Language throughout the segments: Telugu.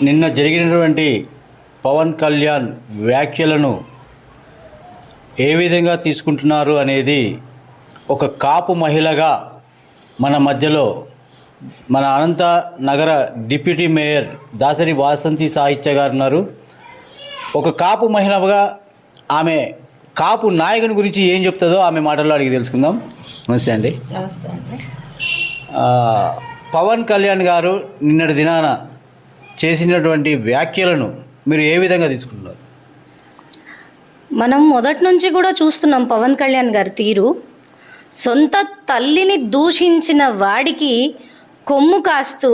నిన్న జరిగినటువంటి పవన్ కళ్యాణ్ వ్యాఖ్యలను ఏ విధంగా తీసుకుంటున్నారు అనేది ఒక కాపు మహిళగా మన మధ్యలో మన అనంత నగర డిప్యూటీ మేయర్ దాసరి వాసంతి సాహిత్య గారు ఉన్నారు. ఒక కాపు మహిళగా ఆమె కాపు నాయకుని గురించి ఏం చెప్తుందో ఆమె మాటల్లో అడిగి తెలుసుకుందాం. నమస్తే అండి. నమస్తే అండి. పవన్ కళ్యాణ్ గారు నిన్నటి దినాన చేసినటువంటి వ్యాఖ్యలను మీరు ఏ విధంగా తీసుకుంటున్నారు? మనం మొదటి నుంచి కూడా చూస్తున్నాం పవన్ కళ్యాణ్ గారి తీరు. సొంత తల్లిని దూషించిన వాడికి కొమ్ము కాస్తూ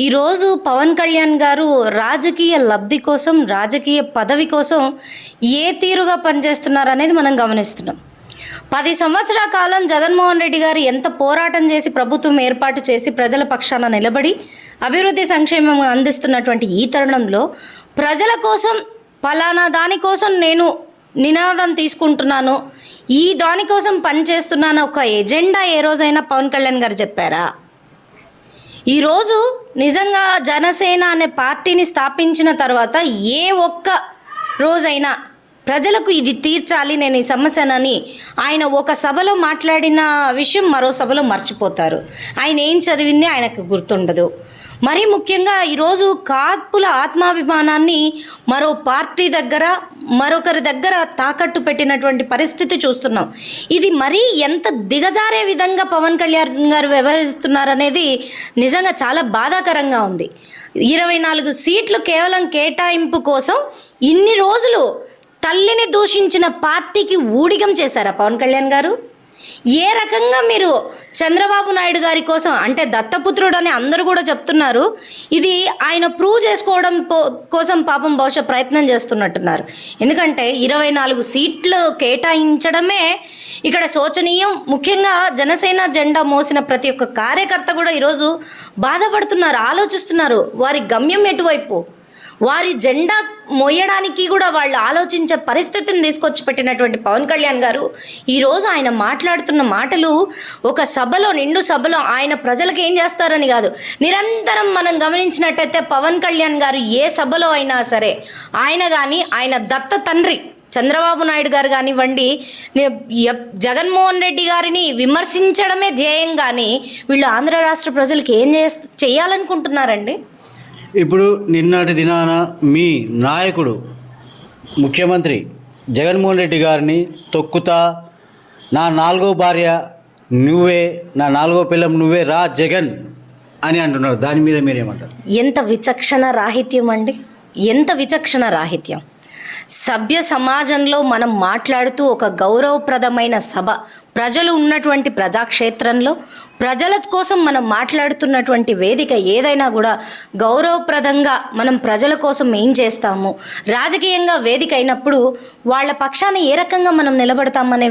ఈరోజు పవన్ కళ్యాణ్ గారు రాజకీయ లబ్ధి కోసం, రాజకీయ పదవి కోసం ఏ తీరుగా పనిచేస్తున్నారనేది మనం గమనిస్తున్నాం. 10 సంవత్సరాల కాలం జగన్మోహన్ రెడ్డి గారు ఎంత పోరాటం చేసి ప్రభుత్వం ఏర్పాటు చేసి ప్రజల పక్షాన నిలబడి అభివృద్ధి సంక్షేమం అందిస్తున్నటువంటి ఈ తరుణంలో ప్రజల కోసం ఫలానా దానికోసం నేను నినాదం తీసుకుంటున్నాను, ఈ దానికోసం పనిచేస్తున్నాను ఒక ఎజెండా ఏ రోజైనా పవన్ కళ్యాణ్ గారు చెప్పారా? ఈరోజు నిజంగా జనసేన అనే పార్టీని స్థాపించిన తర్వాత ఏ ఒక్క రోజైనా ప్రజలకు ఇది తీర్చాలి నేను ఈ సమస్యనని ఆయన ఒక సభలో మాట్లాడిన విషయం మరో సభలో మర్చిపోతారు. ఆయన ఏం చదివింది ఆయనకు గుర్తుండదు. మరీ ముఖ్యంగా ఈరోజు కాపుల ఆత్మాభిమానాన్ని మరో పార్టీ దగ్గర మరొకరి దగ్గర తాకట్టు పెట్టినటువంటి పరిస్థితి చూస్తున్నాం. ఇది మరీ ఎంత దిగజారే విధంగా పవన్ కళ్యాణ్ గారు వ్యవహరిస్తున్నారనేది నిజంగా చాలా బాధాకరంగా ఉంది. 24 సీట్లు కేవలం కేటాయింపు కోసం ఇన్ని రోజులు తల్లిని దూషించిన పార్టీకి ఊడిగం చేశారా పవన్ కళ్యాణ్ గారు? ఏ రకంగా మీరు చంద్రబాబు నాయుడు గారి కోసం, అంటే దత్తపుత్రుడు అని అందరూ కూడా చెప్తున్నారు, ఇది ఆయన ప్రూవ్ చేసుకోవడం కోసం పాపం బహుశా ప్రయత్నం చేస్తున్నట్టున్నారు. ఎందుకంటే 24 సీట్లు కేటాయించడమే ఇక్కడ శోచనీయం. ముఖ్యంగా జనసేన జెండా మోసిన ప్రతి ఒక్క కార్యకర్త కూడా ఈరోజు బాధపడుతున్నారు, ఆలోచిస్తున్నారు వారి గమ్యం ఎటువైపు. వారి జెండా మోయడానికి కూడా వాళ్ళు ఆలోచించే పరిస్థితిని తీసుకొచ్చి పెట్టినటువంటి పవన్ కళ్యాణ్ గారు ఈరోజు ఆయన మాట్లాడుతున్న మాటలు ఒక సభలో, నిండు సభలో ఆయన ప్రజలకు ఏం చేస్తారని కాదు, నిరంతరం మనం గమనించినట్టయితే పవన్ కళ్యాణ్ గారు ఏ సభలో అయినా సరే ఆయన కానీ ఆయన దత్త తండ్రి చంద్రబాబు నాయుడు గారు కానివ్వండి, జగన్మోహన్ రెడ్డి గారిని విమర్శించడమే ధ్యేయం. కానీ వీళ్ళు ఆంధ్ర రాష్ట్ర ప్రజలకు ఏం చేయాలనుకుంటున్నారండి? ఇప్పుడు నిన్నటి దినాన మీ నాయకుడు ముఖ్యమంత్రి జగన్మోహన్ రెడ్డి గారిని తొక్కుతా, నా 4వ భార్య నువ్వే, నా 4వ పిల్లం నువ్వే, రా జగన్ అని అంటున్నారు. దాని మీద మీరేమంటారు? ఎంత విచక్షణ రాహిత్యం అండి, ఎంత విచక్షణ రాహిత్యం. సభ్య సమాజంలో మనం మాట్లాడుతూ ఒక గౌరవప్రదమైన సభ, ప్రజలు ఉన్నటువంటి ప్రజాక్షేత్రంలో ప్రజల కోసం మనం మాట్లాడుతున్నటువంటి వేదిక ఏదైనా కూడా గౌరవప్రదంగా మనం ప్రజల కోసం ఏం చేస్తాము, రాజకీయంగా వేదిక అయినప్పుడు వాళ్ళ పక్షాన ఏ రకంగా మనం నిలబడతామనే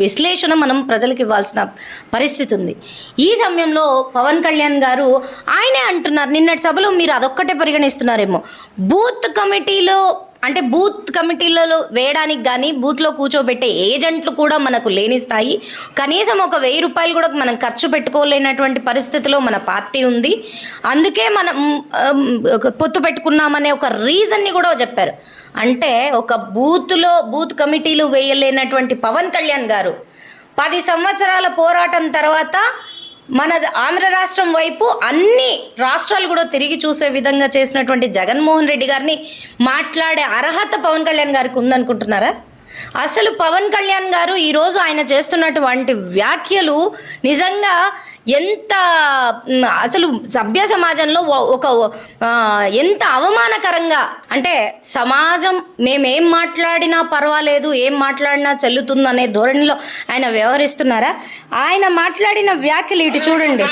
విశ్లేషణ మనం ప్రజలకు ఇవ్వాల్సిన పరిస్థితి ఉంది. ఈ సమయంలో పవన్ కళ్యాణ్ గారు ఆయనే అంటున్నారు, నిన్నటి సభలో మీరు అదొక్కటే పరిగణిస్తున్నారేమో, బూత్ కమిటీలో అంటే బూత్ కమిటీలలో వేయడానికి కానీ బూత్లో కూర్చోబెట్టే ఏజెంట్లు కూడా మనకు లేని స్థాయి, కనీసం ఒక 1000 రూపాయలు కూడా మనం ఖర్చు పెట్టుకోలేనటువంటి పరిస్థితిలో మన పార్టీ ఉంది, అందుకే మనం పొత్తు పెట్టుకున్నామనే ఒక రీజన్ని కూడా చెప్పారు. అంటే ఒక బూత్ కమిటీలు వేయలేనటువంటి పవన్ కళ్యాణ్ గారు 10 సంవత్సరాల పోరాటం తర్వాత మన ఆంధ్ర రాష్ట్రం వైపు అన్ని రాష్ట్రాలు కూడా తిరిగి చూసే విధంగా చేసినటువంటి జగన్మోహన్ రెడ్డి గారిని మాట్లాడే అర్హత పవన్ కళ్యాణ్ గారికి ఉందనుకుంటున్నారా? అసలు పవన్ కళ్యాణ్ గారు ఈరోజు ఆయన చేస్తున్నటువంటి వ్యాఖ్యలు నిజంగా ఎంత అసలు సభ్య సమాజంలో ఒక ఎంత అవమానకరంగా, అంటే సమాజం మేమేం మాట్లాడినా పర్వాలేదు, ఏం మాట్లాడినా చెల్లుతుందనే ధోరణిలో ఆయన వ్యవహరిస్తున్నారా? ఆయన మాట్లాడిన వ్యాఖ్యలు ఇటు చూడండి.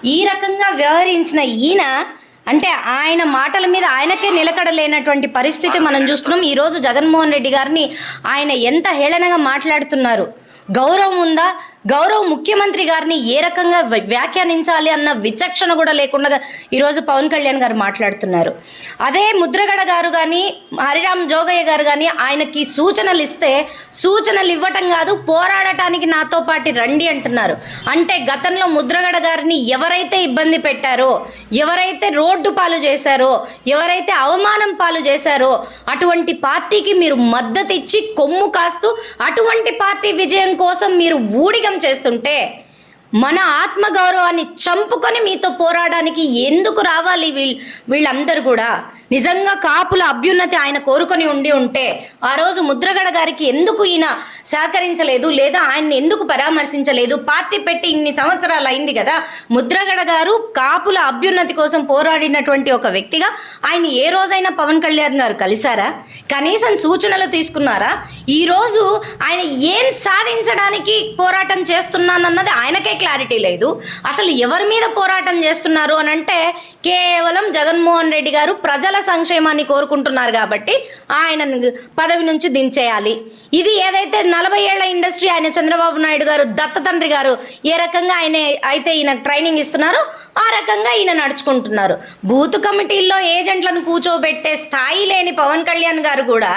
ఈ రకంగా వ్యవహరించిన ఈయన అంటే ఆయన మాటల మీద ఆయనకే నిలకడలేనటువంటి పరిస్థితి మనం చూస్తున్నాం. ఈరోజు జగన్మోహన్ రెడ్డి గారిని ఆయన ఎంత హేళనగా మాట్లాడుతున్నారు. గౌరవం ఉందా? గౌరవ ముఖ్యమంత్రి గారిని ఏ రకంగా వ్యాఖ్యానించాలి అన్న విచక్షణ కూడా లేకుండా ఈరోజు పవన్ కళ్యాణ్ గారు మాట్లాడుతున్నారు. అదే ముద్రగడ గారు కానీ హరిరామ్ జోగయ్య గారు కానీ ఆయనకి సూచనలు ఇస్తే సూచనలు ఇవ్వటం కాదు, పోరాడటానికి నాతో పాటు రండి అంటున్నారు. అంటే గతంలో ముద్రగడ గారిని ఎవరైతే ఇబ్బంది పెట్టారో, ఎవరైతే రోడ్డు పాలు చేశారో, ఎవరైతే అవమానం పాలు చేశారో అటువంటి పార్టీకి మీరు మద్దతు ఇచ్చి కొమ్ము కాస్తూ అటువంటి పార్టీ విజయం కోసం మీరు ఊడిగం చేస్తుంటే మన ఆత్మగౌరవాన్ని చంపుకొని మీతో పోరాడానికి ఎందుకు రావాలి వీళ్ళందరూ కూడా? నిజంగా కాపుల అభ్యున్నతి ఆయన కోరుకొని ఉంటే ఆ రోజు ముద్రగడ గారికి ఎందుకు ఈయన సహకరించలేదు, లేదా ఆయన్ని ఎందుకు పరామర్శించలేదు? పార్టీ పెట్టి ఇన్ని సంవత్సరాలు అయింది కదా. ముద్రగడ గారు కాపుల అభ్యున్నతి కోసం పోరాడినటువంటి ఒక వ్యక్తిగా ఆయన ఏ రోజైనా పవన్ కళ్యాణ్ గారు కలిశారా? కనీసం సూచనలు తీసుకున్నారా? ఈరోజు ఆయన ఏం సాధించడానికి పోరాటం చేస్తున్నానన్నది ఆయనకే క్లారిటీ లేదు. అసలు ఎవరి మీద పోరాటం చేస్తున్నారు అని అంటే కేవలం జగన్మోహన్ రెడ్డి గారు ప్రజల సంక్షేమాన్ని కోరుకుంటున్నారు కాబట్టి ఆయన పదవి నుంచి దించేయాలి. ఇది ఏదైతే 40 ఏళ్ల ఇండస్ట్రీ ఆయన చంద్రబాబు నాయుడు గారు దత్త తండ్రి గారు ఏ రకంగా ఆయన అయితే ఈయన ట్రైనింగ్ ఇస్తున్నారో ఆ రకంగా ఈయన నడుచుకుంటున్నారు. బూత్ కమిటీల్లో ఏజెంట్లను కూర్చోబెట్టే స్థాయి లేని పవన్ కళ్యాణ్ గారు కూడా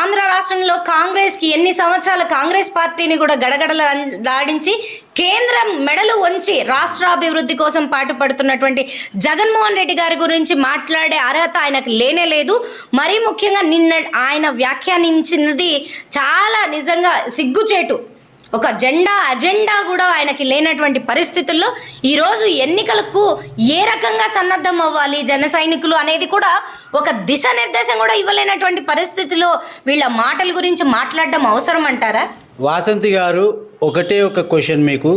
ఆంధ్ర రాష్ట్రంలో కాంగ్రెస్కి ఎన్ని సంవత్సరాల కాంగ్రెస్ పార్టీని కూడా గడగడలాడించి కేంద్రం మెడలు వంచి రాష్ట్రాభివృద్ధి కోసం పాటుపడుతున్నటువంటి జగన్మోహన్ రెడ్డి గారి గురించి మాట్లాడే అర్హత ఆయనకు లేనే లేదు. మరీ ముఖ్యంగా నిన్న ఆయన వ్యాఖ్యానించినది చాలా నిజంగా సిగ్గుచేటు. ఒక అజెండా కూడా ఆయనకి లేనటువంటి పరిస్థితుల్లో ఈరోజు ఎన్నికలకు ఏ రకంగా సన్నద్ధం అవ్వాలి జన సైనికులు అనేది కూడా ఒక దిశానిర్దేశం కూడా ఇవ్వలేనటువంటి పరిస్థితిలో వీళ్ళ మాటల గురించి మాట్లాడడం అవసరం అంటారా? వాసంతి గారు, ఒకటే ఒక క్వశ్చన్ మీకు.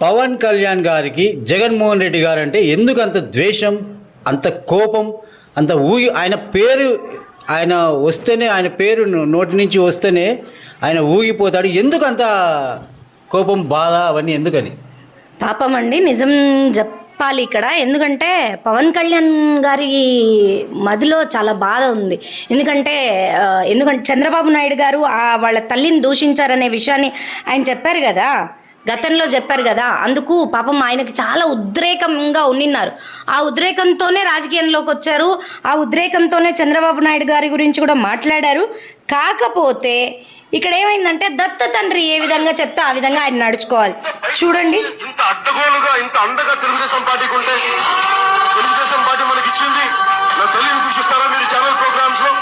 పవన్ కళ్యాణ్ గారికి జగన్మోహన్ రెడ్డి గారు అంటే ఎందుకు అంత ద్వేషం, అంత కోపం, అంత ఆయన పేరు ఆయన వస్తేనే, ఆయన పేరు నోటి నుంచి వస్తేనే ఆయన ఊగిపోతాడు? ఎందుకు అంత కోపం, బాధ అవన్నీ ఎందుకని? పాపం అండి, నిజం చెప్పాలి ఇక్కడ. ఎందుకంటే పవన్ కళ్యాణ్ గారి మదిలో చాలా బాధ ఉంది. ఎందుకంటే చంద్రబాబు నాయుడు గారు వాళ్ళ తల్లిని దూషించారనే విషయాన్ని ఆయన చెప్పారు కదా, గతంలో చెప్పారు కదా. అందుకు పాపం ఆయనకి చాలా ఉద్రేకంగా ఉండినారు. ఆ ఉద్రేకంతోనే రాజకీయంలోకి వచ్చారు. ఆ ఉద్రేకంతోనే చంద్రబాబు నాయుడు గారి గురించి కూడా మాట్లాడారు. కాకపోతే ఇక్కడ ఏమైందంటే దత్త తండ్రి ఏ విధంగా చెప్తే ఆ విధంగా ఆయన నడుచుకోవాలి. చూడండి, ఇంత అడ్డగోలుగా ఇంత అండగా తెలుగుదేశం పార్టీకి ఉంటే, తెలుగుదేశం పార్టీ మనకి ఇచ్చింది. నా తల్లిని దూషిస్తారా మీరు ఛానల్ ప్రోగ్రామ్స్ లో,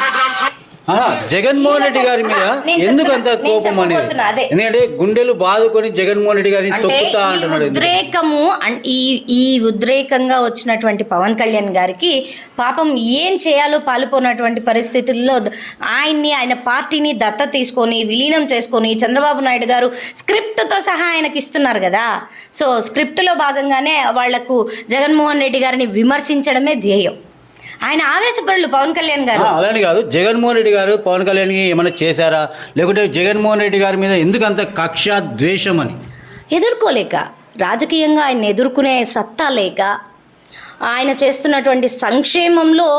ప్రోగ్రామ్స్ లో? జగన్మోహన్ రెడ్డి గారి మీద ఎందుకు అంత కోపం అనేది? ఎందుకంటే గుండెలు బాదుకొని జగన్మోహన్ రెడ్డి గారిని తొక్కుతా అంటున్నాడు. ఉద్రేకము ఈ ఉద్రేకంగా వచ్చినటువంటి పవన్ కళ్యాణ్ గారికి పాపం ఏం చేయాలో పాలుపోయినటువంటి పరిస్థితుల్లో ఆయన పార్టీని దత్త తీసుకొని విలీనం చేసుకొని చంద్రబాబు నాయుడు గారు స్క్రిప్ట్తో సహా ఆయనకి ఇస్తున్నారు కదా. సో స్క్రిప్ట్లో భాగంగానే వాళ్లకు జగన్మోహన్ రెడ్డి గారిని విమర్శించడమే ధ్యేయం. ఆయన ఆవేశపరులు పవన్ కళ్యాణ్ గారు. అలానే కాదు, జగన్మోహన్ రెడ్డి గారు పవన్ కళ్యాణ్కి ఏమైనా చేశారా, లేకుంటే జగన్మోహన్ రెడ్డి గారి మీద ఎందుకు అంత కక్ష, ద్వేషం అని? ఎదుర్కోలేక, రాజకీయంగా ఆయన ఎదుర్కొనే సత్తా లేక, ఆయన చేస్తున్నటువంటి సంక్షేమంలో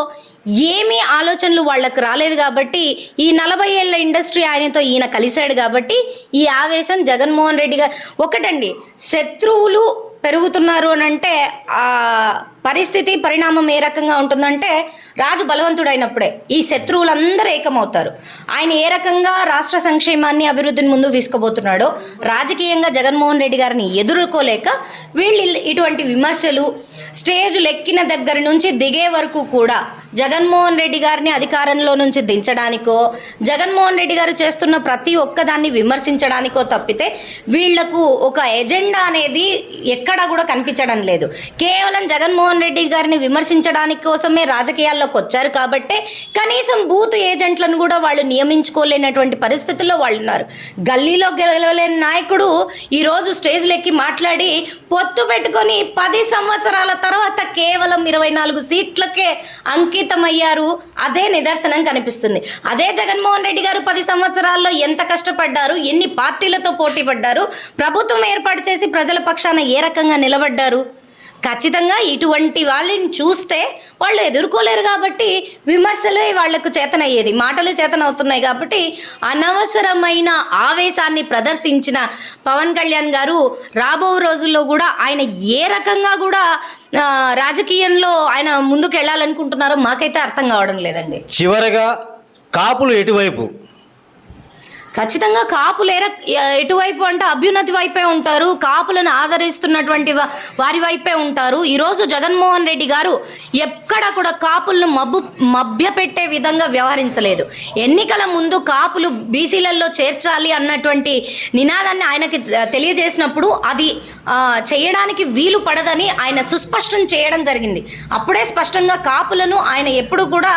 ఏమీ ఆలోచనలు వాళ్ళకు రాలేదు కాబట్టి, ఈ 40 ఏళ్ల ఇండస్ట్రీ ఆయనతో ఈయన కలిశాడు కాబట్టి ఈ ఆవేశం జగన్మోహన్ రెడ్డి గారు. ఒకటండి, శత్రువులు పెరుగుతున్నారు అని అంటే ఆ పరిస్థితి, పరిణామం ఏ రకంగా ఉంటుందంటే రాజు బలవంతుడైనప్పుడే ఈ శత్రువులందరూ ఏకమవుతారు. ఆయన ఏ రకంగా రాష్ట్ర సంక్షేమాన్ని, అభివృద్ధిని ముందుకు తీసుకుపోతున్నాడో రాజకీయంగా జగన్మోహన్ రెడ్డి గారిని ఎదుర్కోలేక వీళ్ళు ఇటువంటి విమర్శలు, స్టేజ్లు ఎక్కిన దగ్గర నుంచి దిగే వరకు కూడా జగన్మోహన్ రెడ్డి గారిని అధికారంలో నుంచి దించడానికో, జగన్మోహన్ రెడ్డి గారు చేస్తున్న ప్రతి ఒక్కదాన్ని విమర్శించడానికో తప్పితే వీళ్లకు ఒక ఎజెండా అనేది ఎక్కడా కూడా కనిపించడం లేదు. కేవలం జగన్మోహన్ రెడ్డి గారిని విమర్శించడానికి కోసమే రాజకీయాల్లోకి వచ్చారు కాబట్టి కనీసం బూత్ ఏజెంట్లను కూడా వాళ్ళు నియమించుకోలేనటువంటి పరిస్థితుల్లో వాళ్ళు ఉన్నారు. గల్లీలో గెలవలేని నాయకుడు ఈరోజు స్టేజ్లు ఎక్కి మాట్లాడి పొత్తు పెట్టుకొని 10 సంవత్సరాల తర్వాత కేవలం 24 సీట్లకే అంకితమయ్యారు. అదే నిదర్శనం కనిపిస్తుంది. అదే జగన్మోహన్ రెడ్డి గారు 10 సంవత్సరాల్లో ఎంత కష్టపడ్డారు, ఎన్ని పార్టీలతో పోటీ పడ్డారు, ప్రభుత్వం ఏర్పాటు చేసి ప్రజల పక్షాన ఏ రకంగా నిలబడ్డారు. ఖచ్చితంగా ఇటువంటి వాళ్ళని చూస్తే వాళ్ళు ఎదుర్కోలేరు కాబట్టి విమర్శలే వాళ్లకు చేతనయ్యేది, మాటలే చేతనవుతున్నాయి కాబట్టి అనవసరమైన ఆవేశాన్ని ప్రదర్శించిన పవన్ కళ్యాణ్ గారు రాబో రోజుల్లో కూడా ఆయన ఏ రకంగా కూడా రాజకీయంలో ఆయన ముందుకు వెళ్ళాలనుకుంటున్నారో మాకైతే అర్థం కావడం లేదండి. చివరగా కాపులు ఎటువైపు? ఖచ్చితంగా కాపులు ఎటువైపు అంటే అభ్యున్నతి వైపే ఉంటారు, కాపులను ఆదరిస్తున్నటువంటి వారి వైపే ఉంటారు. ఈరోజు జగన్మోహన్ రెడ్డి గారు ఎక్కడ కూడా కాపులను మభ్యపెట్టే విధంగా వ్యవహరించలేదు. ఎన్నికల ముందు కాపులు బీసీలలో చేర్చాలి అన్నటువంటి నినాదాన్ని ఆయనకి తెలియజేసినప్పుడు అది చేయడానికి వీలు పడదని ఆయన సుస్పష్టం చేయడం జరిగింది. అప్పుడే స్పష్టంగా కాపులను ఆయన ఎప్పుడు కూడా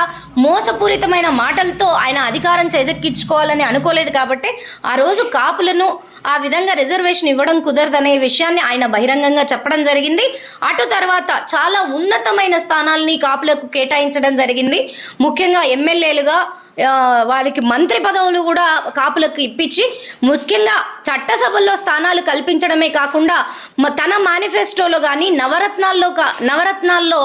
మోసపూరితమైన మాటలతో ఆయన అధికారం చేజెక్కించుకోవాలని అనుకోలేదు కాబట్టి ఆ రోజు కాపులను ఆ విధంగా రిజర్వేషన్ ఇవ్వడం కుదరదనే విషయాన్ని ఆయన బహిరంగంగా చెప్పడం జరిగింది. అటు తర్వాత చాలా ఉన్నతమైన స్థానాల్ని కాపులకు కేటాయించడం జరిగింది. ముఖ్యంగా ఎమ్మెల్యేలుగా వారికి మంత్రి పదవులు కూడా కాపులకు ఇప్పించి ముఖ్యంగా చట్టసభల్లో స్థానాలు కల్పించడమే కాకుండా తన మేనిఫెస్టోలో కానీ నవరత్నాల్లో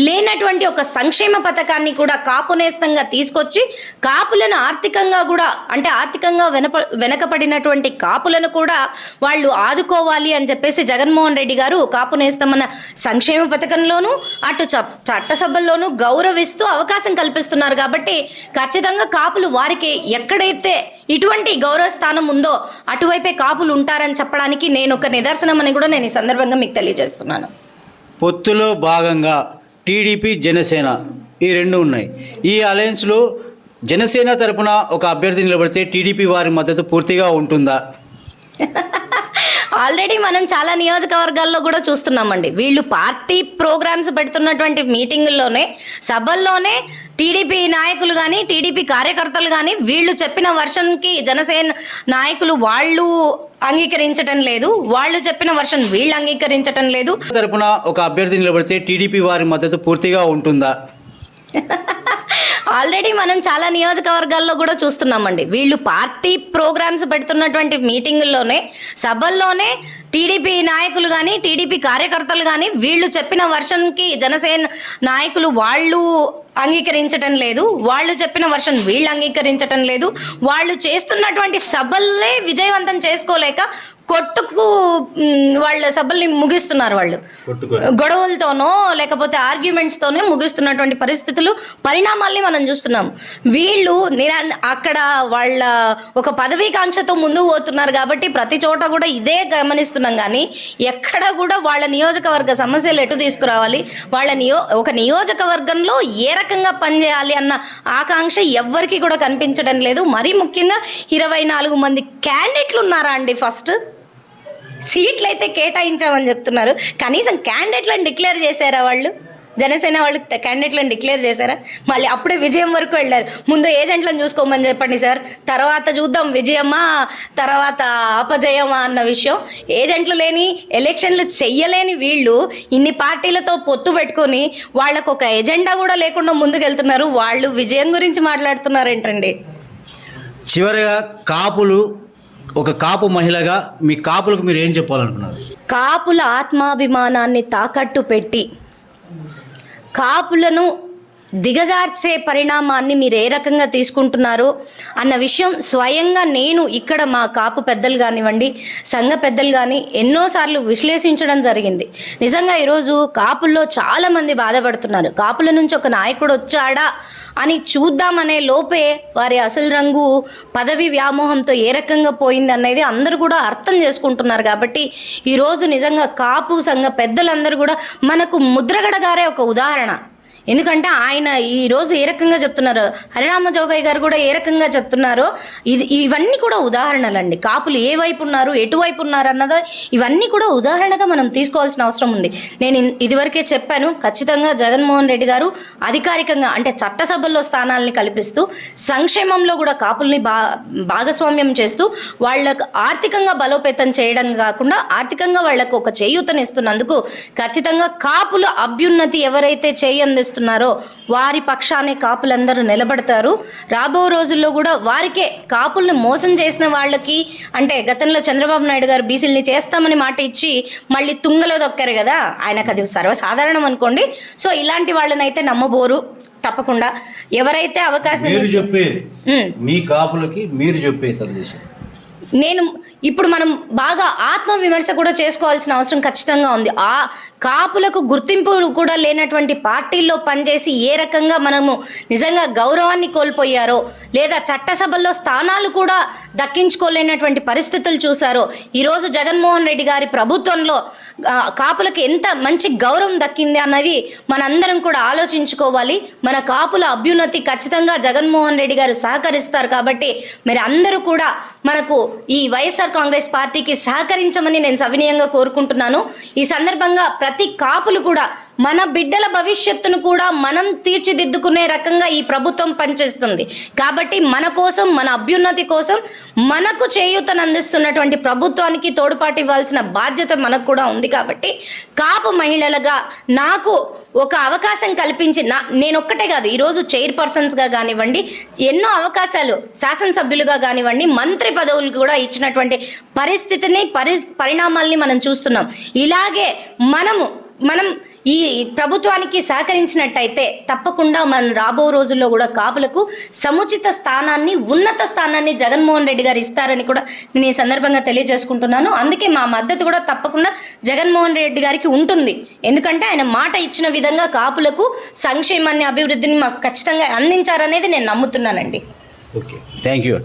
లేనటువంటి ఒక సంక్షేమ పథకాన్ని కూడా కాపు నేస్తంగా తీసుకొచ్చి కాపులను ఆర్థికంగా కూడా అంటే ఆర్థికంగా వెనకపడినటువంటి కాపులను కూడా వాళ్ళు ఆదుకోవాలి అని చెప్పేసి జగన్మోహన్ రెడ్డి గారు కాపు నేస్తమన్న సంక్షేమ పథకంలోనూ అటు చట్టసభల్లోనూ గౌరవిస్తూ అవకాశం కల్పిస్తున్నారు. కాబట్టి ఖచ్చితంగా కాపులు వారికి ఎక్కడైతే ఇటువంటి గౌరవ స్థానం ఉందో అటువైపే కాపులు ఉంటారని చెప్పడానికి నేను ఒక నిదర్శనం అని కూడా నేను ఈ సందర్భంగా మీకు తెలియజేస్తున్నాను. పొత్తులో భాగంగా టీడీపీ జనసేన ఈ రెండు ఉన్నాయి. ఈ అలయన్స్లో జనసేన తరపున ఒక అభ్యర్థి నిలబడితే టీడీపీ వారి మద్దతు పూర్తిగా ఉంటుందా? ఆల్రెడీ మనం చాలా నియోజకవర్గాల్లో కూడా చూస్తున్నామండి. వీళ్ళు పార్టీ ప్రోగ్రామ్స్ పెడుతున్నటువంటి మీటింగుల్లోనే సభల్లోనే టీడీపీ నాయకులు కానీ టీడీపీ కార్యకర్తలు కానీ వీళ్ళు చెప్పిన వర్షన్కి జనసేన నాయకులు వాళ్ళు అంగీకరించటం లేదు, వాళ్ళు చెప్పిన వర్షన్ వీళ్ళు అంగీకరించటం లేదు. తరపున ఒక అభ్యర్థి నిలబడితే టీడీపీ వారి మద్దతు పూర్తిగా ఉంటుందా? ఆల్రెడీ మనం చాలా నియోజకవర్గాల్లో కూడా చూస్తున్నామండి. వీళ్ళు పార్టీ ప్రోగ్రామ్స్ పెడుతున్నటువంటి మీటింగుల్లోనే సభల్లోనే టీడీపీ నాయకులు కానీ టీడీపీ కార్యకర్తలు కానీ వీళ్ళు చెప్పిన వర్షన్కి జనసేన నాయకులు వాళ్ళు అంగీకరించటం లేదు, వాళ్ళు చెప్పిన వర్షన్ వీళ్ళు అంగీకరించటం లేదు. వాళ్ళు చేస్తున్నటువంటి సభల్నే విజయవంతం చేసుకోలేక కొట్టుకు వాళ్ళ సభల్ని ముగిస్తున్నారు. వాళ్ళు గొడవలతోనో లేకపోతే ఆర్గ్యుమెంట్స్తోనే ముగిస్తున్నటువంటి పరిణామాల్ని మనం చూస్తున్నాం. వీళ్ళు అక్కడ వాళ్ళ ఒక పదవీకాంక్షతో ముందుకు పోతున్నారు కాబట్టి ప్రతి చోట కూడా ఇదే గమనిస్తున్నాం. కానీ ఎక్కడ కూడా వాళ్ళ నియోజకవర్గ సమస్యలు ఎటు తీసుకురావాలి, వాళ్ళ ఒక నియోజకవర్గంలో ఏ రకంగా పనిచేయాలి అన్న ఆకాంక్ష ఎవ్వరికి కూడా కనిపించడం లేదు. మరీ ముఖ్యంగా 24 మంది క్యాండిడేట్లు ఉన్నారా అండి? ఫస్ట్ సీట్లు అయితే కేటాయించామని చెప్తున్నారు, కనీసం క్యాండిడేట్లను డిక్లేర్ చేశారా? వాళ్ళు జనసేన వాళ్ళు క్యాండిడేట్లను డిక్లేర్ చేశారా? మళ్ళీ అప్పుడే విజయం వరకు వెళ్ళారు. ముందు ఏజెంట్లను చూసుకోమని చెప్పండి సార్, తర్వాత చూద్దాం విజయమా తర్వాత అపజయమా అన్న విషయం. ఏజెంట్లు లేని ఎలక్షన్లు చెయ్యలేని వీళ్ళు ఇన్ని పార్టీలతో పొత్తు పెట్టుకొని వాళ్ళకు ఒక ఎజెండా కూడా లేకుండా ముందుకెళ్తున్నారు. వాళ్ళు విజయం గురించి మాట్లాడుతున్నారు ఏంటండి? చివరిగా కాపులు, ఒక కాపు మహిళగా మీ కాపులకు మీరు ఏం చెప్పాలనుకున్నారు? కాపుల ఆత్మాభిమానాన్ని తాకట్టు పెట్టి కాపులను దిగజార్చే పరిణామాన్ని మీరు ఏ రకంగా తీసుకుంటున్నారు అన్న విషయం స్వయంగా నేను ఇక్కడ మా కాపు పెద్దలు కానివ్వండి, సంఘ పెద్దలు కానీ ఎన్నోసార్లు విశ్లేషించడం జరిగింది. నిజంగా ఈరోజు కాపుల్లో చాలామంది బాధపడుతున్నారు. కాపుల నుంచి ఒక నాయకుడు వచ్చాడా అని చూద్దామనే లోపే వారి అసలు రంగు పదవి వ్యామోహంతో ఏ రకంగా పోయింది అనేది అందరూ కూడా అర్థం చేసుకుంటున్నారు. కాబట్టి ఈరోజు నిజంగా కాపు సంఘ పెద్దలందరూ కూడా మనకు ముద్రగడ గారే ఒక ఉదాహరణ. ఎందుకంటే ఆయన ఈరోజు ఏ రకంగా చెప్తున్నారు, హరిరామ జోగయ్య గారు కూడా ఏ రకంగా చెప్తున్నారో ఇవన్నీ కూడా ఉదాహరణలండి. కాపులు ఏ వైపు ఉన్నారు, ఎటువైపు ఉన్నారు అన్నది ఇవన్నీ కూడా ఉదాహరణగా మనం తీసుకోవాల్సిన అవసరం ఉంది. నేను ఇదివరకే చెప్పాను, ఖచ్చితంగా జగన్మోహన్ రెడ్డి గారు అధికారికంగా అంటే చట్టసభల్లో స్థానాలని కల్పిస్తూ సంక్షేమంలో కూడా కాపుల్ని భాగస్వామ్యం చేస్తూ వాళ్ళకు ఆర్థికంగా బలోపేతం చేయడం కాకుండా ఆర్థికంగా వాళ్లకు ఒక చేయూతనిస్తున్నందుకు ఖచ్చితంగా కాపుల అభ్యున్నతి ఎవరైతే చేయందిస్తున్నారో చేస్తున్నారో వారి పక్షానే కాపులందరూ నిలబడతారు. రాబో రోజుల్లో కూడా వారికే కాపుల్ని మోసం చేసిన వాళ్ళకి, అంటే గతంలో చంద్రబాబు నాయుడు గారు బీసీలని చేస్తామని మాట ఇచ్చి మళ్ళీ తుంగలో దొక్కారు కదా, ఆయనకు అది సర్వసాధారణం అనుకోండి. సో ఇలాంటి వాళ్ళనైతే నమ్మబోరు తప్పకుండా. ఎవరైతే అవకాశం మీరు చెప్పేది మీ కాపులకి మీరు చెప్పే సందేశం, నేను ఇప్పుడు మనం బాగా ఆత్మవిమర్శ కూడా చేసుకోవాల్సిన అవసరం ఖచ్చితంగా ఉంది. ఆ కాపులకు గుర్తింపు కూడా లేనటువంటి పార్టీల్లో పనిచేసి ఏ రకంగా మనము నిజంగా గౌరవాన్ని కోల్పోయారో, లేదా చట్టసభల్లో స్థానాలు కూడా దక్కించుకోలేనటువంటి పరిస్థితులు చూసారో, ఈరోజు జగన్మోహన్ రెడ్డి గారి ప్రభుత్వంలో కాపులకు ఎంత మంచి గౌరవం దక్కింది అన్నది మనందరం కూడా ఆలోచించుకోవాలి. మన కాపుల అభ్యున్నతి ఖచ్చితంగా జగన్మోహన్ రెడ్డి గారు సహకరిస్తారు. కాబట్టి మీరు అందరూ కూడా మనకు ఈ వైఎస్ఆర్ కాంగ్రెస్ పార్టీకి సహకరించమని నేను సవినయంగా కోరుకుంటున్నాను. ఈ సందర్భంగా ప్రతి కాపులు కూడా మన బిడ్డల భవిష్యత్తును కూడా మనం తీర్చిదిద్దుకునే రకంగా ఈ ప్రభుత్వం పనిచేస్తుంది. కాబట్టి మన కోసం, మన అభ్యున్నతి కోసం మనకు చేయూతనందిస్తున్నటువంటి ప్రభుత్వానికి తోడ్పాటు ఇవ్వాల్సిన బాధ్యత మనకు కూడా ఉంది. కాబట్టి కాపు మహిళలుగా నాకు ఒక అవకాశం కల్పించి నేను ఒక్కటే కాదు, ఈరోజు చైర్పర్సన్స్గా కానివ్వండి, ఎన్నో అవకాశాలు శాసనసభ్యులుగా కానివ్వండి, మంత్రి పదవులు కూడా ఇచ్చినటువంటి పరిస్థితిని పరిణామాల్ని మనం చూస్తున్నాం. ఇలాగే మనం ఈ ప్రభుత్వానికి సహకరించినట్టయితే తప్పకుండా మనం రాబో రోజుల్లో కూడా కాపులకు సముచిత స్థానాన్ని, ఉన్నత స్థానాన్ని జగన్మోహన్ రెడ్డి గారు ఇస్తారని కూడా నేను ఈ సందర్భంగా తెలియజేసుకుంటున్నాను. అందుకే మా మద్దతు కూడా తప్పకుండా జగన్మోహన్ రెడ్డి గారికి ఉంటుంది. ఎందుకంటే ఆయన మాట ఇచ్చిన విధంగా కాపులకు సంక్షేమాన్ని, అభివృద్ధిని మాకు ఖచ్చితంగా అందించారనేది నేను నమ్ముతున్నానండి. Okay, thank you.